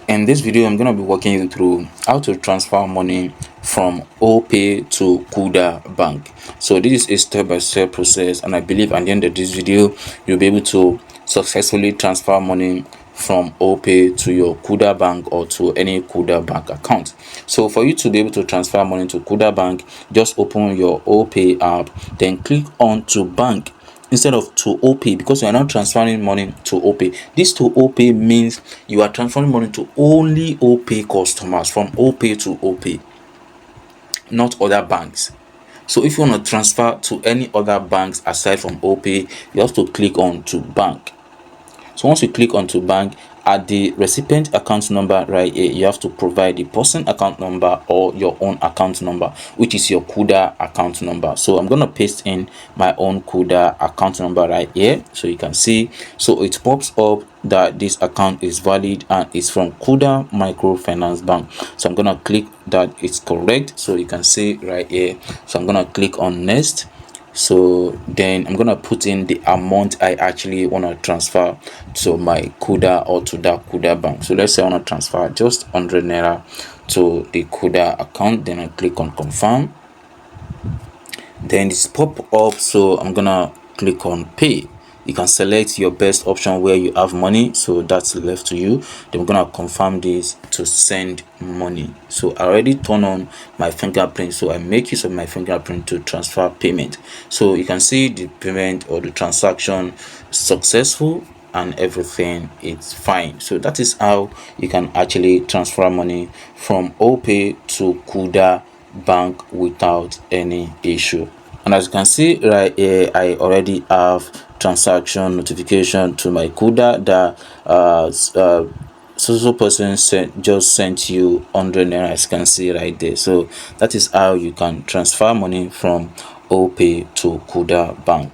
In this video, I'm going to be walking you through how to transfer money from Opay to Kuda bank. So this is a step-by-step process, and I believe at the end of this video you'll be able to successfully transfer money from Opay to your Kuda bank or to any Kuda bank account. So for you to be able to transfer money to Kuda bank, just open your Opay app, then click on to bank instead of to Opay, because you are not transferring money to Opay. This to Opay means you are transferring money to only Opay customers, from Opay to Opay, not other banks. So if you want to transfer to any other banks aside from Opay, you have to click on to bank. So once you click on to bank, at the recipient account number right here, you have to provide the person account number or your own account number, which is your Kuda account number. So I'm going to paste in my own Kuda account number right here, so you can see. So it pops up that this account is valid and it's from Kuda microfinance bank. So I'm going to click that it's correct, so you can see right here. So I'm going to click on next. So then I'm gonna put in the amount I actually want to transfer to my Kuda or to that Kuda bank. So let's say I want to transfer just 100 naira to the Kuda account. Then I click on confirm. Then this pop up, so I'm gonna click on pay. You can select your best option where you have money, so that's left to you. Then we're gonna confirm this to send money. So I already turn on my fingerprint, so I make use of my fingerprint to transfer payment. So you can see the payment or the transaction successful and everything is fine. So that is how you can actually transfer money from Opay to Kuda bank without any issue. And as you can see right here, I already have transaction notification to my Kuda that so person just sent you 100 naira, as you can see right there. So that is how you can transfer money from Opay to Kuda bank.